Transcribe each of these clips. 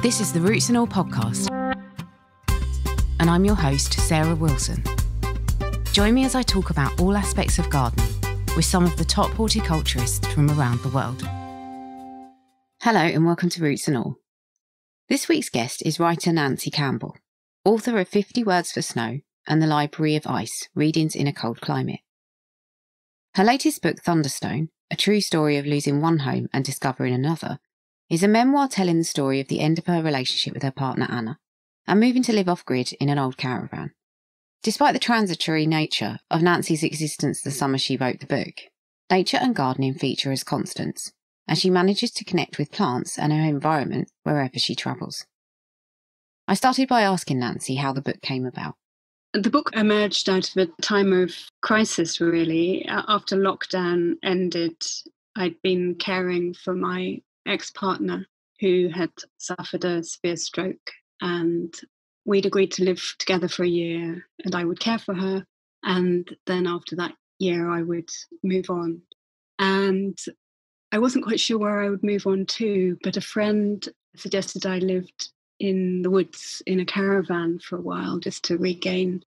This is the Roots and All podcast, and I'm your host, Sarah Wilson. Join me as I talk about all aspects of gardening with some of the top horticulturists from around the world. Hello and welcome to Roots and All. This week's guest is writer Nancy Campbell, author of 50 Words for Snow and The Library of Ice, Readings in a Cold Climate. Her latest book, Thunderstone, a true story of losing one home and discovering another, is a memoir telling the story of the end of her relationship with her partner Anna and moving to live off-grid in an old caravan. Despite the transitory nature of Nancy's existence the summer she wrote the book, nature and gardening feature as constants, and she manages to connect with plants and her environment wherever she travels. I started by asking Nancy how the book came about. The book emerged out of a time of crisis, really. After lockdown ended, I'd been caring for my ex-partner who had suffered a severe stroke, and we'd agreed to live together for a year and I would care for her, and then after that year I would move on. And I wasn't quite sure where I would move on to, but a friend suggested I lived in the woods in a caravan for a while just to regain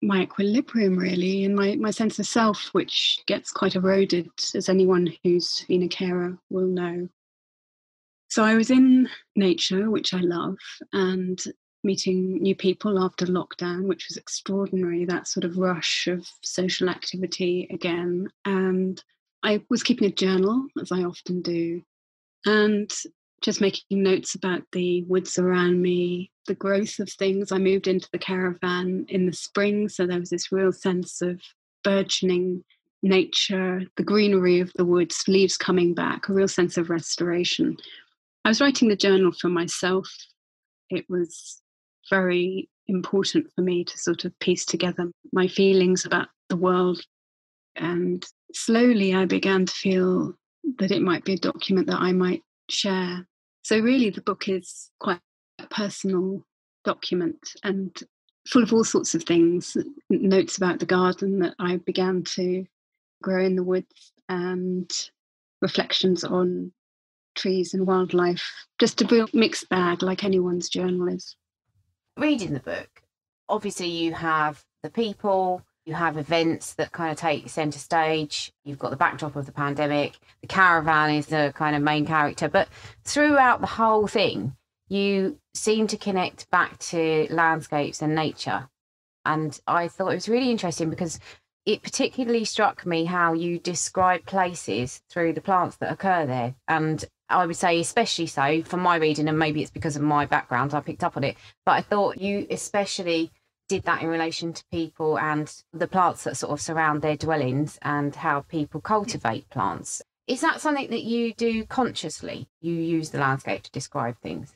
my equilibrium, really, and my sense of self, which gets quite eroded, as anyone who's been a carer will know. So I was in nature, which I love, and meeting new people after lockdown, which was extraordinary, that sort of rush of social activity again. And I was keeping a journal, as I often do, and just making notes about the woods around me, the growth of things. I moved into the caravan in the spring, so there was this real sense of burgeoning nature, the greenery of the woods, leaves coming back, a real sense of restoration. I was writing the journal for myself. It was very important for me to sort of piece together my feelings about the world. And slowly I began to feel that it might be a document that I might share. So really the book is quite a personal document and full of all sorts of things, notes about the garden that I began to grow in the woods and reflections on trees and wildlife, just a real mixed bag like anyone's journal is. Reading the book, obviously you have the people, you have events that kind of take centre stage, you've got the backdrop of the pandemic, the caravan is the kind of main character, but throughout the whole thing you seem to connect back to landscapes and nature. And I thought it was really interesting because it particularly struck me how you describe places through the plants that occur there. And I would say especially so for my reading, and maybe it's because of my background I picked up on it, but I thought you especially did that in relation to people and the plants that sort of surround their dwellings and how people cultivate plants. Is that something that you do consciously? You use the landscape to describe things?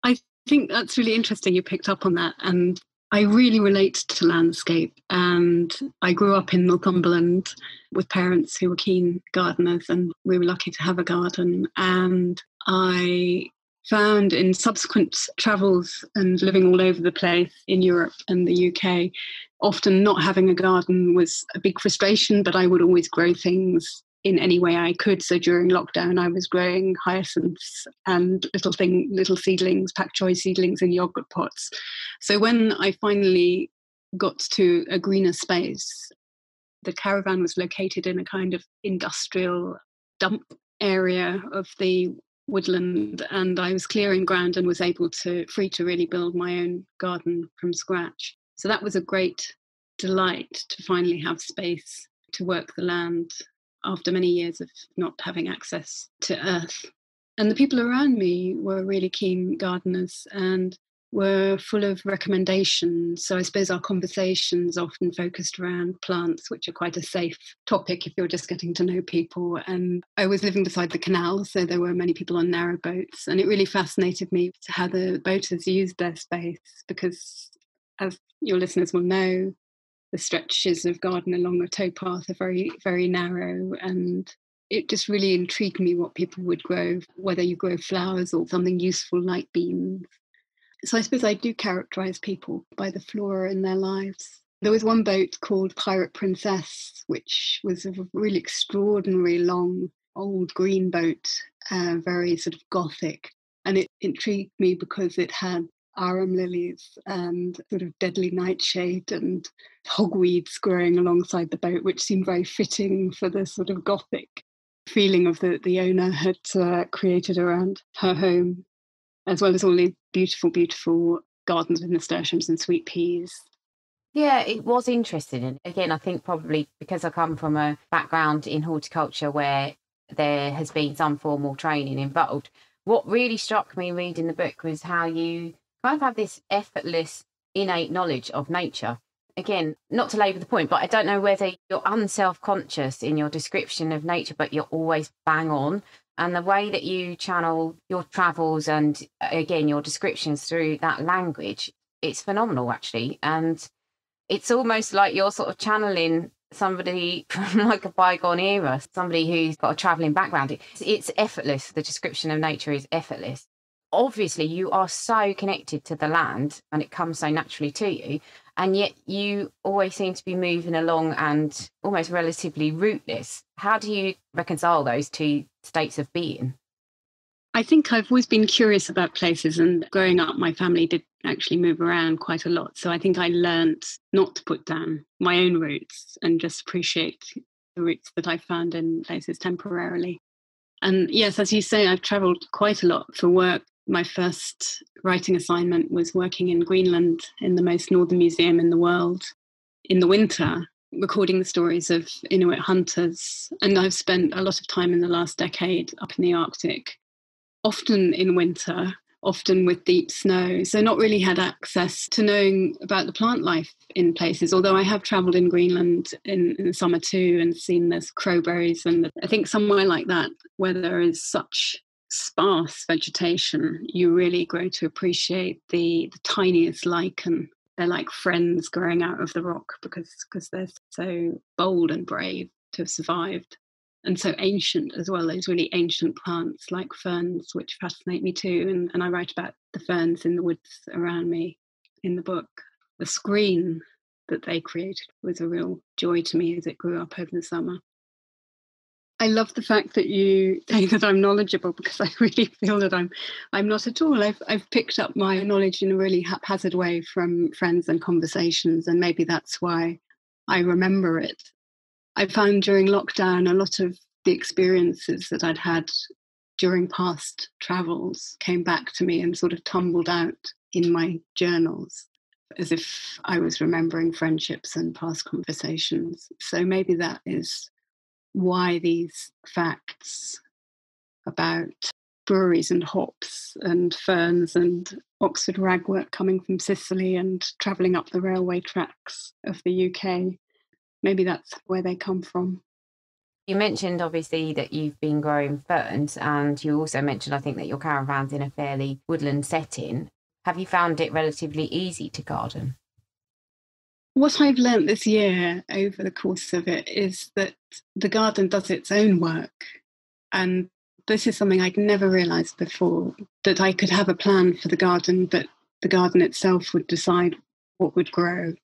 I think that's really interesting you picked up on that, and I really relate to landscape. And I grew up in Northumberland with parents who were keen gardeners, and we were lucky to have a garden. And I found in subsequent travels and living all over the place in Europe and the UK, often not having a garden was a big frustration, but I would always grow things in any way I could. So during lockdown, I was growing hyacinths and little seedlings, pak choi seedlings in yogurt pots. So when I finally got to a greener space, the caravan was located in a kind of industrial dump area of the woodland, and I was clearing ground and was free to really build my own garden from scratch. So that was a great delight to finally have space to work the land after many years of not having access to earth. And the people around me were really keen gardeners and were full of recommendations. So I suppose our conversations often focused around plants, which are quite a safe topic if you're just getting to know people. And I was living beside the canal, so there were many people on narrow boats. And it really fascinated me how the boaters used their space, because as your listeners will know, the stretches of garden along the towpath are very, very narrow, and it just really intrigued me what people would grow, whether you grow flowers or something useful like beans. So I suppose I do characterise people by the flora in their lives. There was one boat called Pirate Princess, which was a really extraordinary long old green boat, very sort of Gothic. And it intrigued me because it had arum lilies and sort of deadly nightshade and hogweeds growing alongside the boat, which seemed very fitting for the sort of Gothic feeling of the owner had created around her home, as well as all the beautiful, beautiful gardens with nasturtiums and sweet peas. Yeah, it was interesting. And again, I think probably because I come from a background in horticulture where there has been some formal training involved, what really struck me reading the book was how you kind of have this effortless, innate knowledge of nature. Again, not to labour the point, but I don't know whether you're unself-conscious in your description of nature, but you're always bang on. And the way that you channel your travels and, again, your descriptions through that language, it's phenomenal, actually. And it's almost like you're sort of channeling somebody from like a bygone era, somebody who's got a travelling background. It's effortless. The description of nature is effortless. Obviously, you are so connected to the land and it comes so naturally to you. And yet you always seem to be moving along and almost relatively rootless. How do you reconcile those two states of being? I think I've always been curious about places, and growing up, my family did actually move around quite a lot. So I think I learnt not to put down my own roots and just appreciate the roots that I found in places temporarily. And yes, as you say, I've travelled quite a lot for work. My first writing assignment was working in Greenland in the most northern museum in the world in the winter, recording the stories of Inuit hunters. And I've spent a lot of time in the last decade up in the Arctic, often in winter, often with deep snow. So not really had access to knowing about the plant life in places, although I have travelled in Greenland in the summer too and seen there's crowberries. And I think somewhere like that, where there is such sparse vegetation, you really grow to appreciate the tiniest lichen. They're like friends growing out of the rock because they're so bold and brave to have survived. And so ancient as well, those really ancient plants like ferns, which fascinate me too. And I write about the ferns in the woods around me in the book. The screen that they created was a real joy to me as it grew up over the summer. I love the fact that you say that I'm knowledgeable, because I really feel that I'm not at all. I've picked up my knowledge in a really haphazard way from friends and conversations, and maybe that's why I remember it. I found during lockdown a lot of the experiences that I'd had during past travels came back to me and sort of tumbled out in my journals as if I was remembering friendships and past conversations. So maybe that is why these facts about breweries and hops and ferns and Oxford ragwort coming from Sicily and travelling up the railway tracks of the UK, maybe that's where they come from. You mentioned obviously that you've been growing ferns, and you also mentioned, I think, that your caravan's in a fairly woodland setting. Have you found it relatively easy to garden? What I've learnt this year over the course of it is that the garden does its own work. And this is something I'd never realised before, that I could have a plan for the garden, but the garden itself would decide what would grow.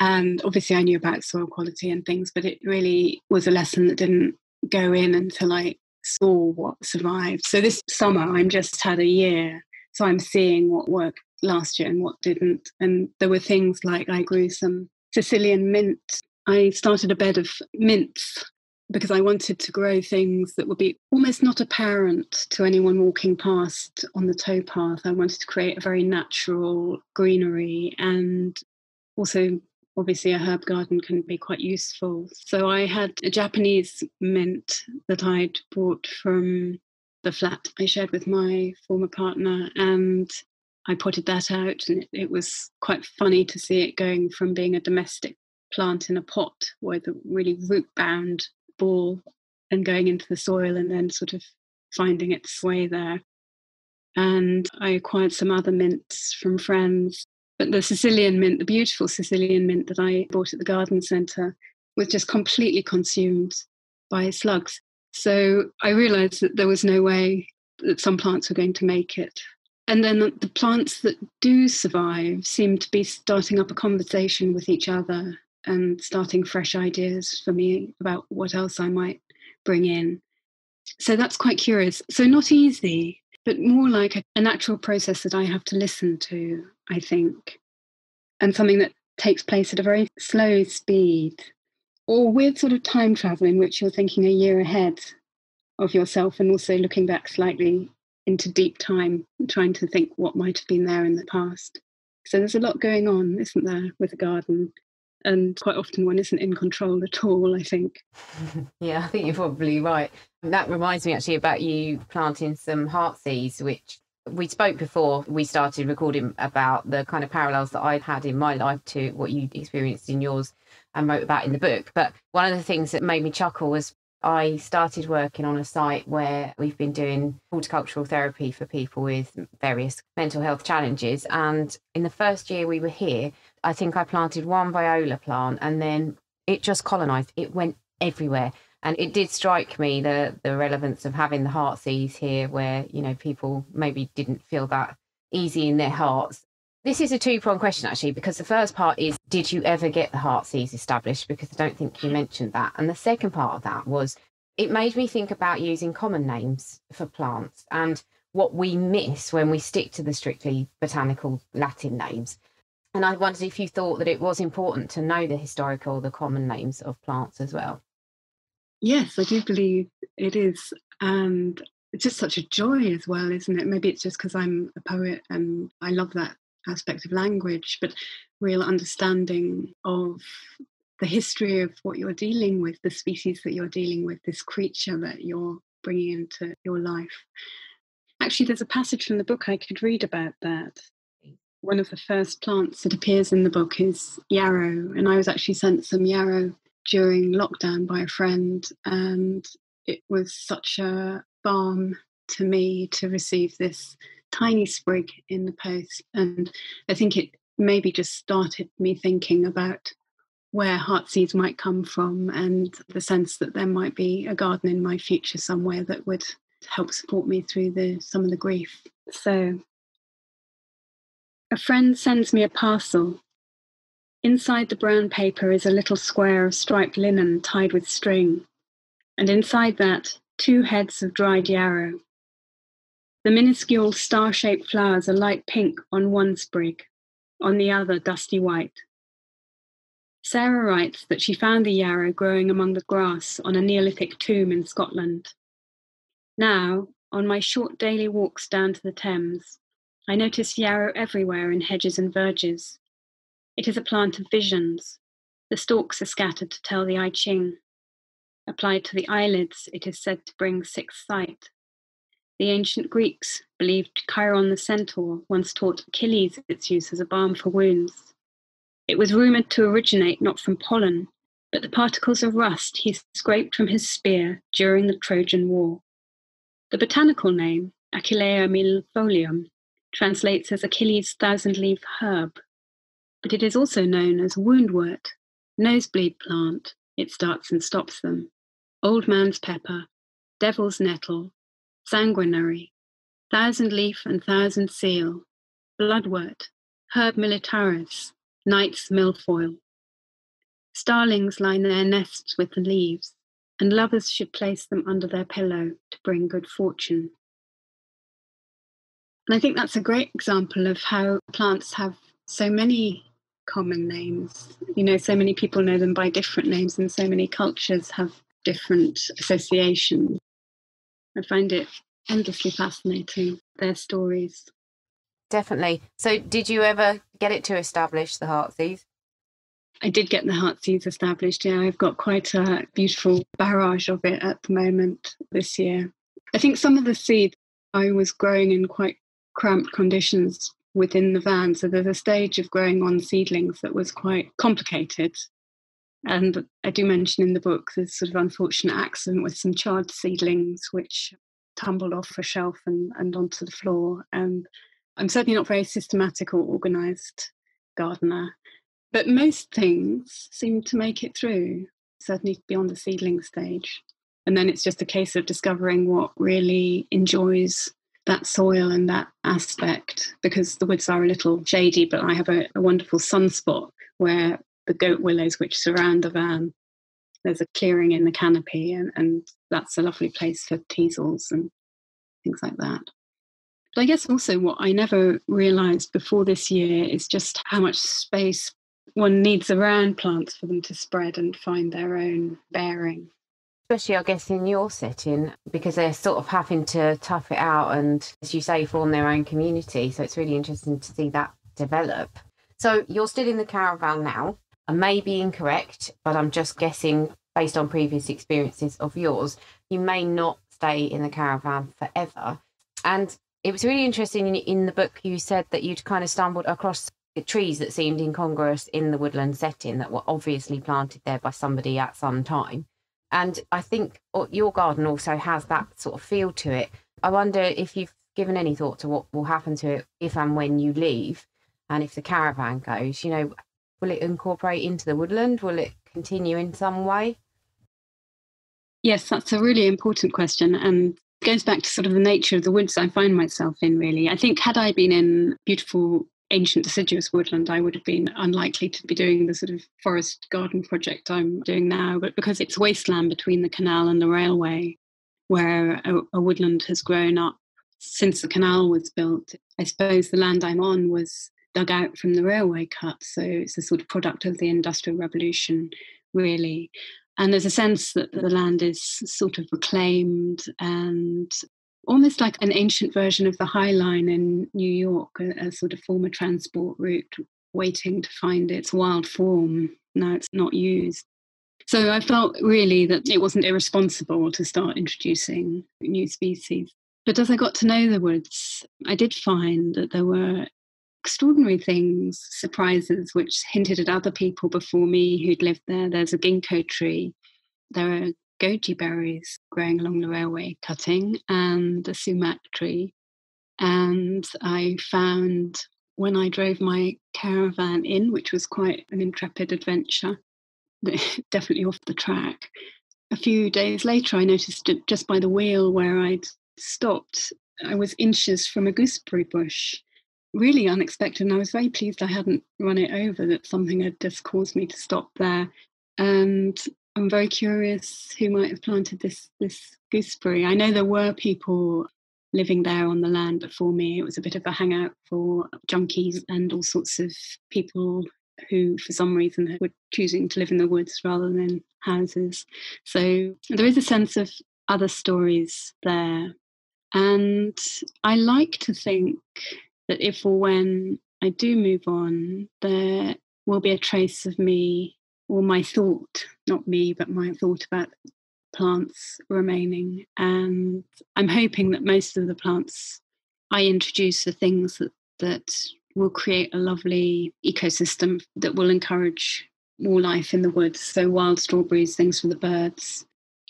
And obviously I knew about soil quality and things, but it really was a lesson that didn't go in until I saw what survived. So this summer, I'm just had a year, so I'm seeing what worked last year and what didn't. And there were things like I grew some Sicilian mint. I started a bed of mints because I wanted to grow things that would be almost not apparent to anyone walking past on the towpath. I wanted to create a very natural greenery, and also obviously a herb garden can be quite useful. So I had a Japanese mint that I'd bought from the flat I shared with my former partner, and I potted that out, and it was quite funny to see it going from being a domestic plant in a pot with a really root-bound ball and going into the soil and then sort of finding its way there. And I acquired some other mints from friends. But the Sicilian mint, the beautiful Sicilian mint that I bought at the garden centre, was just completely consumed by slugs. So I realised that there was no way that some plants were going to make it. And then the plants that do survive seem to be starting up a conversation with each other and starting fresh ideas for me about what else I might bring in. So that's quite curious. So not easy. but more like a natural process that I have to listen to, I think, and something that takes place at a very slow speed, or with sort of time travel in which you're thinking a year ahead of yourself and also looking back slightly into deep time, trying to think what might have been there in the past. So there's a lot going on, isn't there, with a garden? And quite often one isn't in control at all, I think. Yeah, I think you're probably right. That reminds me actually about you planting some heartsease, which we spoke before we started recording about the kind of parallels that I'd had in my life to what you experienced in yours and wrote about in the book. But one of the things that made me chuckle was I started working on a site where we've been doing horticultural therapy for people with various mental health challenges. And in the first year we were here, I think I planted one viola plant and then it just colonized. It went everywhere. And it did strike me the relevance of having the heartsease here where, you know, people maybe didn't feel that easy in their hearts. This is a two-pronged question, actually, because the first part is, did you ever get the heartsease established? Because I don't think you mentioned that. And the second part of that was, it made me think about using common names for plants and what we miss when we stick to the strictly botanical Latin names. And I wondered if you thought that it was important to know the historical, the common names of plants as well. Yes, I do believe it is. And it's just such a joy as well, isn't it? Maybe it's just because I'm a poet and I love that aspect of language, but real understanding of the history of what you're dealing with, the species that you're dealing with, this creature that you're bringing into your life. Actually, there's a passage from the book I could read about that. One of the first plants that appears in the book is yarrow, and I was actually sent some yarrow during lockdown by a friend, and it was such a balm to me to receive this tiny sprig in the post. And I think it maybe just started me thinking about where heartsease might come from and the sense that there might be a garden in my future somewhere that would help support me through some of the grief. So a friend sends me a parcel. Inside the brown paper is a little square of striped linen tied with string, and inside that, 2 heads of dried yarrow. The minuscule star-shaped flowers are light pink on one sprig, on the other dusty white. Sarah writes that she found the yarrow growing among the grass on a Neolithic tomb in Scotland. Now, on my short daily walks down to the Thames, I notice yarrow everywhere in hedges and verges. It is a plant of visions. The stalks are scattered to tell the I Ching. Applied to the eyelids, it is said to bring sixth sight. The ancient Greeks believed Chiron the centaur once taught Achilles its use as a balm for wounds. It was rumoured to originate not from pollen, but the particles of rust he scraped from his spear during the Trojan War. The botanical name, Achillea millefolium, translates as Achilles' thousand-leaf herb, but it is also known as woundwort, nosebleed plant, it starts and stops them, old man's pepper, devil's nettle, sanguinary, thousand-leaf and thousand-seal, bloodwort, herb militaris, knight's milfoil. Starlings line their nests with the leaves, and lovers should place them under their pillow to bring good fortune. And I think that's a great example of how plants have so many common names. You know, so many people know them by different names, and so many cultures have different associations. I find it endlessly fascinating, their stories. Definitely. So did you ever get it to establish the heartsease? I did get the heartsease established, yeah. I've got quite a beautiful barrage of it at the moment this year. I think some of the seeds I was growing in quite cramped conditions within the van, so there's a stage of growing on seedlings that was quite complicated. And I do mention in the book this sort of unfortunate accident with some charred seedlings which tumbled off a shelf and onto the floor. And I'm certainly not very systematic or organised gardener, but most things seem to make it through, certainly beyond the seedling stage. And then it's just a case of discovering what really enjoys that soil and that aspect, because the woods are a little shady, but I have a wonderful sunspot where the goat willows which surround the van, there's a clearing in the canopy, and that's a lovely place for teasels and things like that. But I guess also what I never realised before this year is just how much space one needs around plants for them to spread and find their own bearing. Especially, I guess, in your setting, because they're sort of having to tough it out and, as you say, form their own community. So it's really interesting to see that develop. So you're still in the caravan now. I may be incorrect, but I'm just guessing based on previous experiences of yours, you may not stay in the caravan forever. And it was really interesting in the book, you said that you'd kind of stumbled across trees that seemed incongruous in the woodland setting that were obviously planted there by somebody at some time. And I think your garden also has that sort of feel to it. I wonder if you've given any thought to what will happen to it if and when you leave, and if the caravan goes, will it incorporate into the woodland? Will it continue in some way? Yes, that's a really important question, and goes back to sort of the nature of the woods I find myself in, really. I think had I been in beautiful ancient deciduous woodland, I would have been unlikely to be doing the sort of forest garden project I'm doing now. But because it's wasteland between the canal and the railway, where a woodland has grown up since the canal was built, I suppose the land I'm on was dug out from the railway cut. So it's a sort of product of the Industrial Revolution, really. And there's a sense that the land is sort of reclaimed and almost like an ancient version of the High Line in New York, a sort of former transport route waiting to find its wild form. Now it's not used. So I felt really that it wasn't irresponsible to start introducing new species. But as I got to know the woods, I did find that there were extraordinary things, surprises, which hinted at other people before me who'd lived there. There's a ginkgo tree. There are goji berries growing along the railway cutting, and the sumac tree. And I found, when I drove my caravan in, which was quite an intrepid adventure, definitely off the track, a few days later I noticed it just by the wheel where I'd stopped. I was inches from a gooseberry bush, really unexpected, and I was very pleased I hadn't run it over, that something had just caused me to stop there. And I'm very curious who might have planted this gooseberry. I know there were people living there on the land before me. It was a bit of a hangout for junkies and all sorts of people who, for some reason, were choosing to live in the woods rather than houses. So there is a sense of other stories there. And I like to think that if or when I do move on, there will be a trace of me, or my thought, not me, but my thought about plants remaining. And I'm hoping that most of the plants I introduce are things that will create a lovely ecosystem that will encourage more life in the woods. So wild strawberries, things for the birds,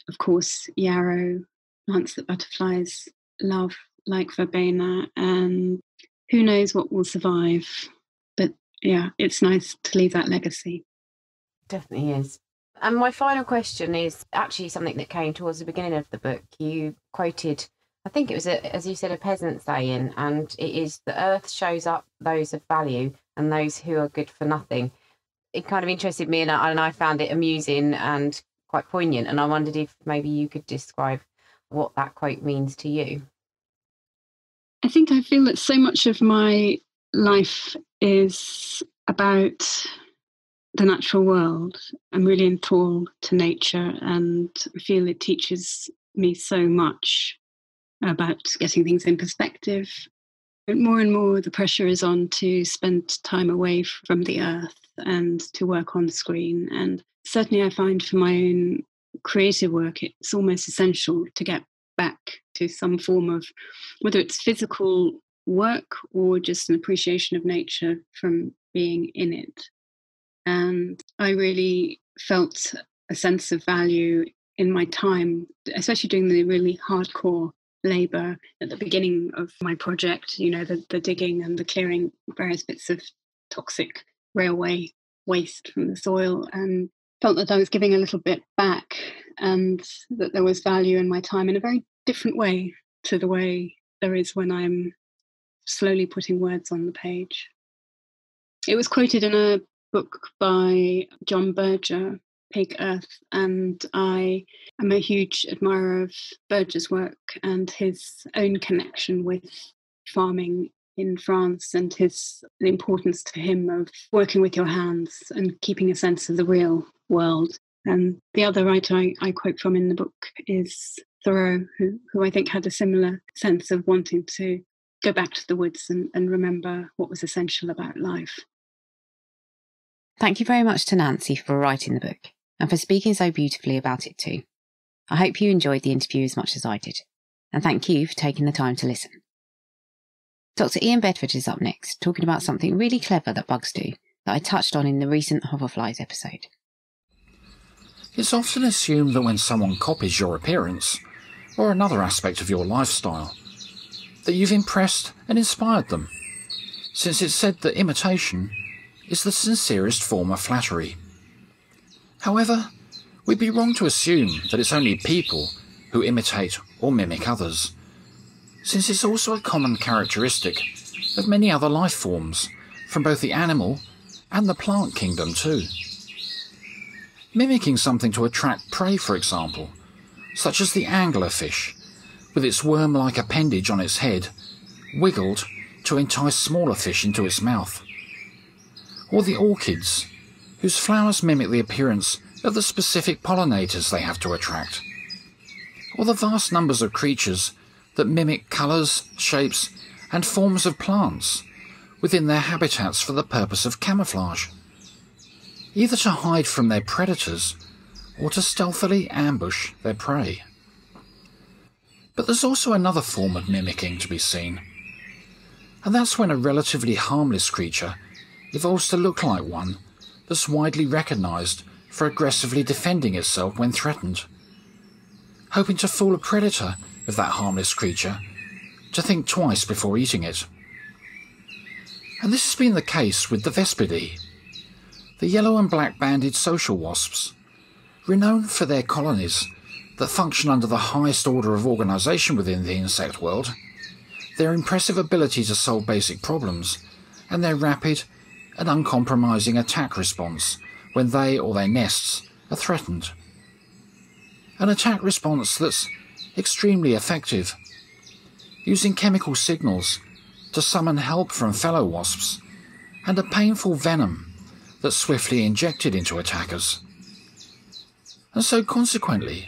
of course, yarrow, plants that butterflies love, like verbena, and who knows what will survive. But yeah, it's nice to leave that legacy. Definitely is. And my final question is actually something that came towards the beginning of the book. You quoted, I think it was, as you said, a peasant saying, and it is, the earth shows up those of value and those who are good for nothing. It kind of interested me, and I found it amusing and quite poignant. And I wondered if maybe you could describe what that quote means to you. I think I feel that so much of my life is about the natural world. I'm really enthralled to nature, and I feel it teaches me so much about getting things in perspective. But more and more the pressure is on to spend time away from the earth and to work on screen. And certainly I find for my own creative work, it's almost essential to get back to some form of, whether it's physical work or just an appreciation of nature from being in it. And I really felt a sense of value in my time, especially doing the really hardcore labour at the beginning of my project, the digging and the clearing various bits of toxic railway waste from the soil, and felt that I was giving a little bit back, and that there was value in my time in a very different way to the way there is when I'm slowly putting words on the page. It was quoted in a book by John Berger, Pig Earth, and I am a huge admirer of Berger's work and his own connection with farming in France and the importance to him of working with your hands and keeping a sense of the real world. And the other writer I quote from in the book is Thoreau, who I think had a similar sense of wanting to go back to the woods and remember what was essential about life. Thank you very much to Nancy for writing the book and for speaking so beautifully about it too. I hope you enjoyed the interview as much as I did, and thank you for taking the time to listen. Dr. Ian Bedford is up next, talking about something really clever that bugs do that I touched on in the recent Hoverflies episode. It's often assumed that when someone copies your appearance, or another aspect of your lifestyle, that you've impressed and inspired them, since it's said that imitation is the sincerest form of flattery. However, we'd be wrong to assume that it's only people who imitate or mimic others, since it's also a common characteristic of many other life forms, from both the animal and the plant kingdom too. Mimicking something to attract prey, for example, such as the anglerfish, with its worm-like appendage on its head, wiggled to entice smaller fish into its mouth. Or the orchids, whose flowers mimic the appearance of the specific pollinators they have to attract. Or the vast numbers of creatures that mimic colours, shapes and forms of plants within their habitats for the purpose of camouflage, either to hide from their predators or to stealthily ambush their prey. But there's also another form of mimicking to be seen, and that's when a relatively harmless creature evolves to look like one that's widely recognised for aggressively defending itself when threatened, hoping to fool a predator of that harmless creature to think twice before eating it. And this has been the case with the Vespidae, the yellow and black banded social wasps, renowned for their colonies that function under the highest order of organisation within the insect world, their impressive ability to solve basic problems, and their rapid and uncompromising attack response when they or their nests are threatened. An attack response that's extremely effective, using chemical signals to summon help from fellow wasps, and a painful venom that's swiftly injected into attackers. And so consequently,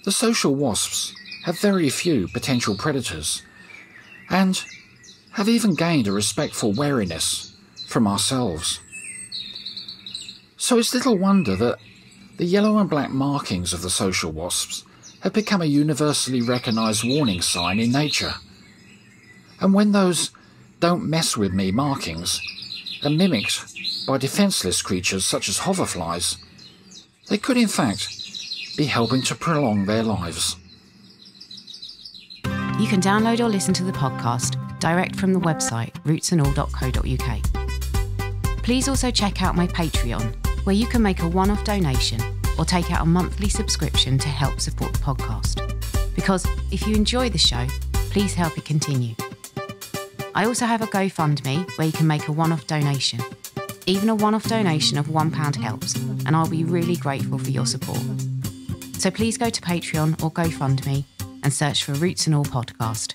the social wasps have very few potential predators, and have even gained a respectful wariness from ourselves. So it's little wonder that the yellow and black markings of the social wasps have become a universally recognised warning sign in nature. And when those "don't mess with me" markings are mimicked by defenceless creatures such as hoverflies, they could in fact be helping to prolong their lives. You can download or listen to the podcast direct from the website rootsandall.co.uk. Please also check out my Patreon, where you can make a one-off donation or take out a monthly subscription to help support the podcast. Because if you enjoy the show, please help it continue. I also have a GoFundMe where you can make a one-off donation. Even a one-off donation of £1 helps, and I'll be really grateful for your support. So please go to Patreon or GoFundMe and search for Roots and All Podcast.